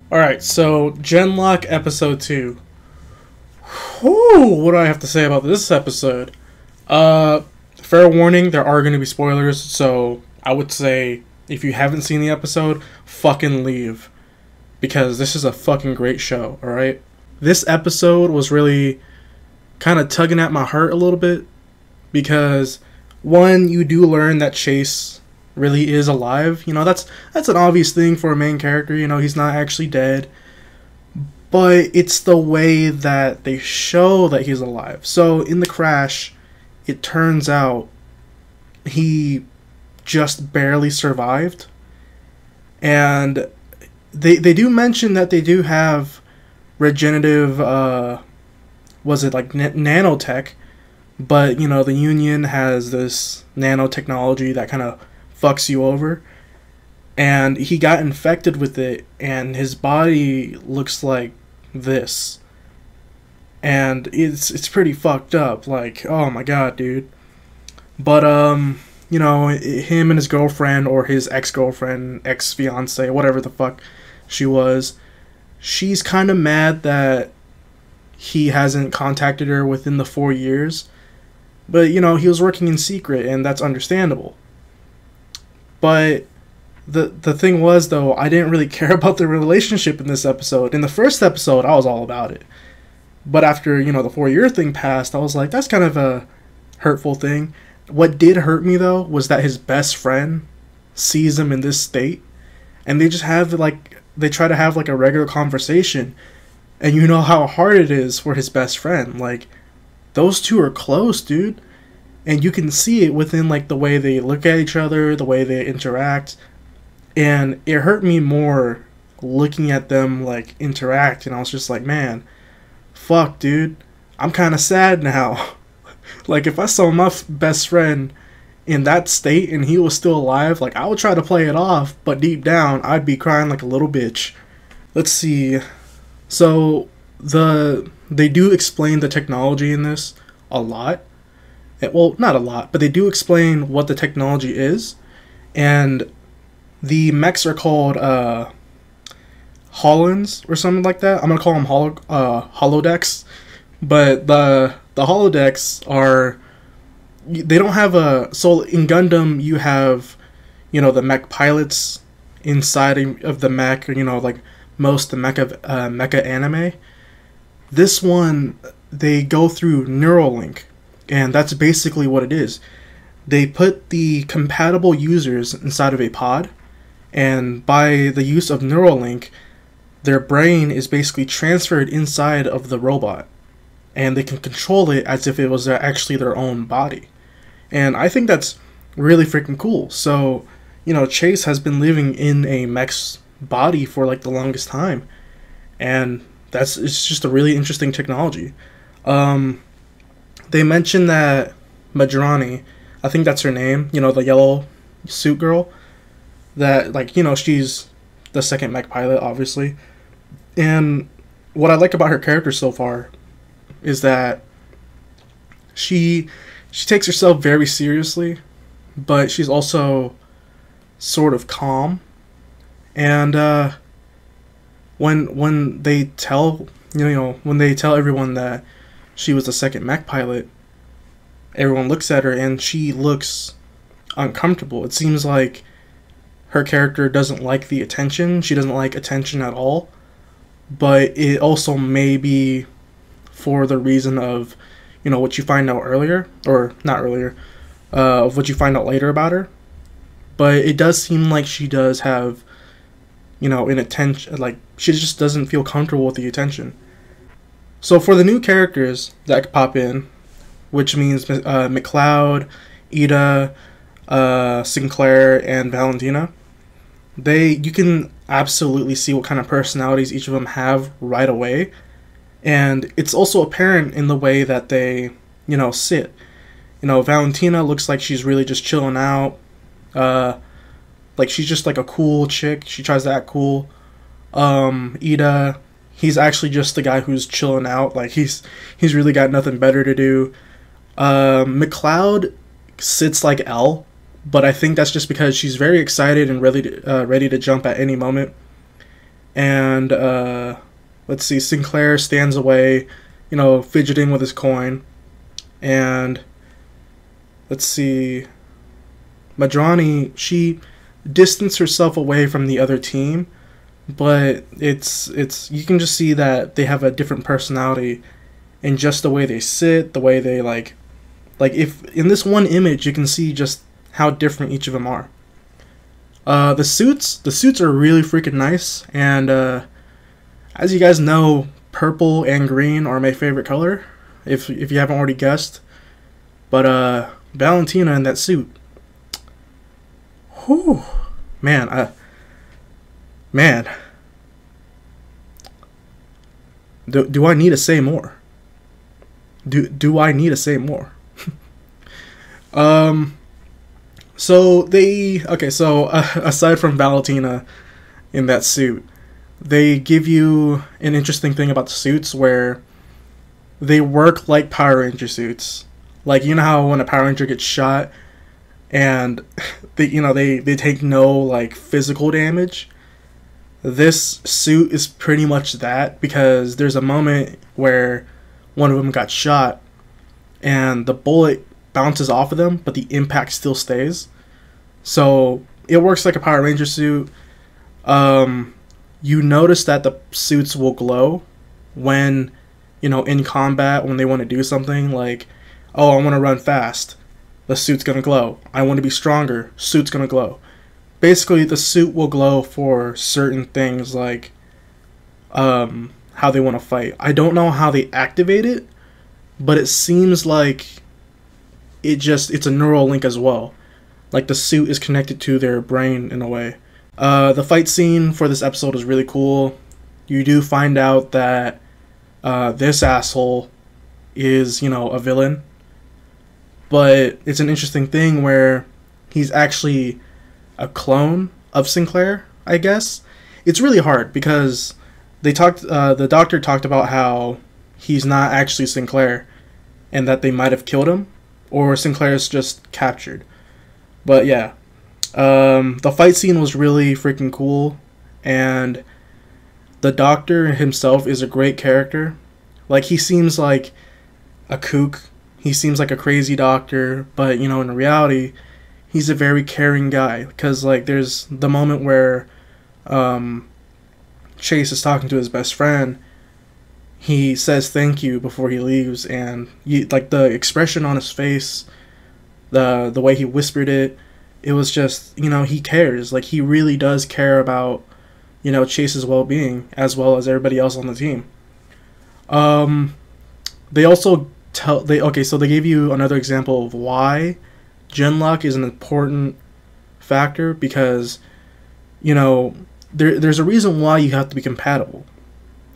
Alright, so Genlock Episode 2. Whew, what do I have to say about this episode? Fair warning, there are going to be spoilers, so I would say if you haven't seen the episode, fucking leave. Because this is a fucking great show, alright? This episode was really kind of tugging at my heart a little bit. Because, one, you do learn that Chase really is alive. You know, that's an obvious thing for a main character. You know, he's not actually dead. But it's the way that they show that he's alive. So in the crash, it turns out he just barely survived. And they do mention that they do have regenerative, was it like nanotech? But, you know, the Union has this nanotechnology that kind of fucks you over. And he got infected with it, and his body looks like this. And it's pretty fucked up. Like, oh my god, dude. But, you know, him and his girlfriend, or his ex-girlfriend, ex-fiance, whatever the fuck she was, she's kind of mad that he hasn't contacted her within the 4 years. But, you know, he was working in secret, and that's understandable. But the thing was, though, I didn't really care about the relationship in this episode. In the first episode, I was all about it. But after, you know, the 4-year thing passed, I was like, that's kind of a hurtful thing. What did hurt me, though, was that his best friend sees him in this state. And they just have, like, they try to have, like, a regular conversation. And you know how hard it is for his best friend. Like, those two are close, dude. And you can see it within, like, the way they look at each other, the way they interact. And it hurt me more looking at them, like, interact. And I was just like, man, fuck, dude. I'm kind of sad now. Like, if I saw my best friend in that state and he was still alive, like, I would try to play it off. But deep down, I'd be crying like a little bitch. Let's see. So, they do explain the technology in this a lot. Well, not a lot, but they do explain what the technology is. And the mechs are called Hollands or something like that. I'm gonna call them holodecks. But the holodecks are, they don't have a, so in Gundam you have, you know, the mech pilots inside of the mech, or, you know, like most the mecha anime. This one, they go through Neuralink, and that's basically what it is. They put the compatible users inside of a pod, and by the use of Neuralink, their brain is basically transferred inside of the robot, and they can control it as if it was actually their own body. And I think that's really freaking cool. So, you know, Chase has been living in a mech's body for like the longest time, and it's just a really interesting technology. They mentioned that Madrani, I think that's her name, you know, the yellow suit girl, that, like, you know, she's the second mech pilot, obviously. And what I like about her character so far is that she takes herself very seriously, but she's also sort of calm. And when they tell, when they tell everyone that she was the second mech pilot, everyone looks at her and she looks uncomfortable. It seems like her character doesn't like the attention. She doesn't like attention at all. But it also may be for the reason of, you know, what you find out earlier, or not earlier, of what you find out later about her. But it does seem like she does have, you know, an attention, like, she just doesn't feel comfortable with the attention. So for the new characters that could pop in, which means McLeod, Ida, Sinclair, and Valentina, you can absolutely see what kind of personalities each of them have right away. And it's also apparent in the way that they, you know, sit. You know, Valentina looks like she's really just chilling out. Like, she's just like a cool chick. She tries to act cool. Ida, he's actually just the guy who's chilling out. Like, he's really got nothing better to do. McLeod sits like L, but I think that's just because she's very excited and ready to jump at any moment. and let's see, Sinclair stands away, fidgeting with his coin, and let's see, Madrani, she distanced herself away from the other team, but it's you can just see that they have a different personality in just the way they sit, the way they like if in this one image you can see just how different each of them are. The suits are really freaking nice, and as you guys know, purple and green are my favorite color, if you haven't already guessed. But Valentina in that suit, whew, man, man, do I need to say more? Do I need to say more? So aside from Valentina in that suit, they give you an interesting thing about the suits where they work like Power Ranger suits. Like, you know how when a Power Ranger gets shot and they take no like physical damage? This suit is pretty much that, because there's a moment where one of them got shot and the bullet bounces off of them, but the impact still stays. So it works like a Power Ranger suit. You notice that the suits will glow when, in combat, when they want to do something like, oh, I want to run fast, the suit's going to glow. I want to be stronger, suit's going to glow. Basically, the suit will glow for certain things, like how they want to fight. I don't know how they activate it, but it seems like it's a neural link as well. Like the suit is connected to their brain in a way. The fight scene for this episode is really cool. You do find out that this asshole is, a villain. But it's an interesting thing where he's actually a clone of Sinclair, I guess. It's really hard because the doctor talked about how he's not actually Sinclair and that they might have killed him, or Sinclair's just captured. But yeah, the fight scene was really freaking cool, and the doctor himself is a great character. Like, he seems like a kook, he seems like a crazy doctor, but in reality, he's a very caring guy. Because like, there's the moment where Chase is talking to his best friend. He says thank you before he leaves, and the expression on his face, the way he whispered it, it was just, he cares. Like, he really does care about, Chase's well-being as well as everybody else on the team. They also so they gave you another example of why Genlock is an important factor, because there's a reason why you have to be compatible.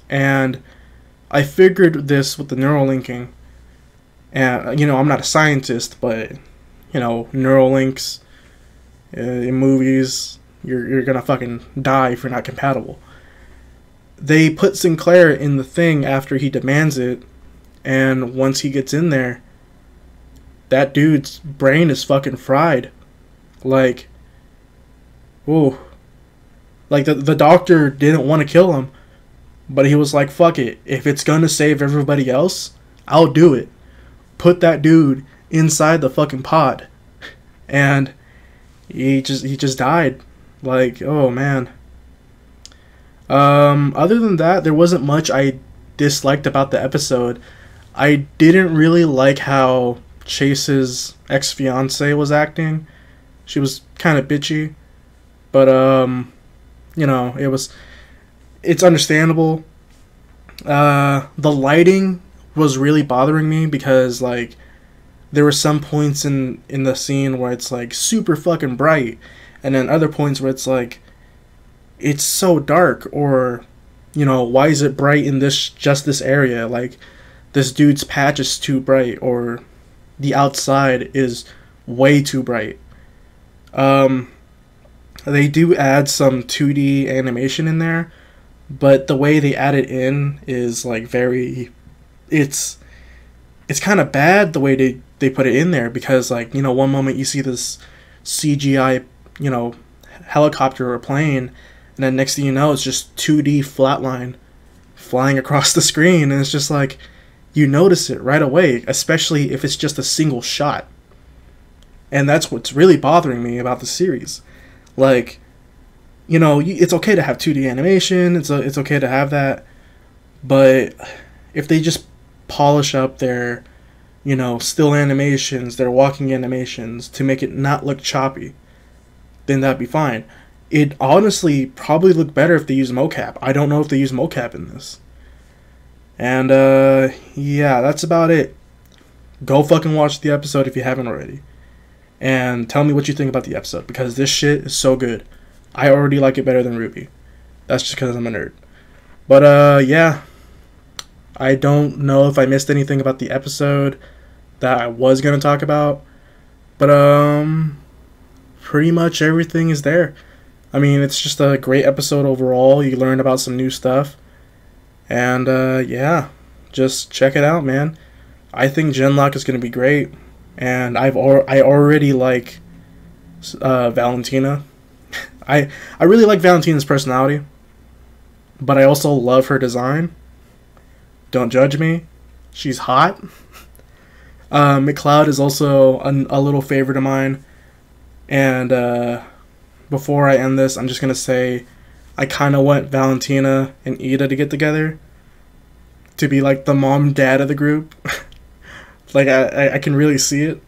And I figured this with the neural linking, and I'm not a scientist, but neural links in movies, you're gonna fucking die if you're not compatible. They put Sinclair in the thing after he demands it, and once he gets in there, that dude's brain is fucking fried. Like, whoa. Like, the doctor didn't want to kill him, but he was like, fuck it. If it's gonna save everybody else, I'll do it. Put that dude inside the fucking pod. And he just died. Like, oh man. Other than that, there wasn't much I disliked about the episode. I didn't really like how Chase's ex-fiancée was acting. She was kind of bitchy. But, it's understandable. The lighting was really bothering me because, like, there were some points in the scene where it's, like, super fucking bright. And then other points where it's, like, it's so dark. Or, why is it bright in just this area? Like, this dude's patch is too bright, or the outside is way too bright. They do add some 2D animation in there, but the way they add it in is like it's kind of bad the way they put it in there, because like, one moment you see this CGI, helicopter or plane, And then next thing you know, it's just 2D flatline flying across the screen, and it's just like, you notice it right away, especially if it's just a single shot. And that's what's really bothering me about the series. Like, you know, it's okay to have 2D animation, it's okay to have that, but if they just polish up their, you know, still animations, their walking animations, to make it not look choppy, then that'd be fine. It honestly probably look better if they use mocap. I don't know if they use mocap in this. And, yeah, that's about it. Go fucking watch the episode if you haven't already. And tell me what you think about the episode, because this shit is so good. I already like it better than Ruby. That's just because I'm a nerd. But, yeah. I don't know if I missed anything about the episode that I was going to talk about. But, pretty much everything is there. I mean, it's just a great episode overall. You learn about some new stuff. And, yeah. Just check it out, man. I think Genlock is going to be great. And I already like Valentina. I really like Valentina's personality. But I also love her design. Don't judge me. She's hot. McCloud is also a little favorite of mine. And before I end this, I'm just going to say I kind of want Valentina and Ida to get together. To be like the mom dad of the group. Like, I can really see it.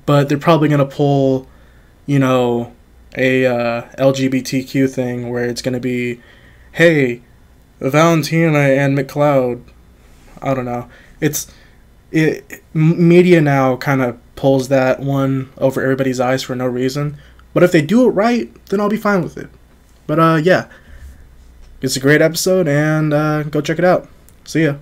But they're probably going to pull, you know, a LGBTQ thing where it's going to be, hey, Valentina and McCloud. I don't know. Media now kind of pulls that one over everybody's eyes for no reason. But if they do it right, then I'll be fine with it. But, yeah. It's a great episode, and go check it out. See ya.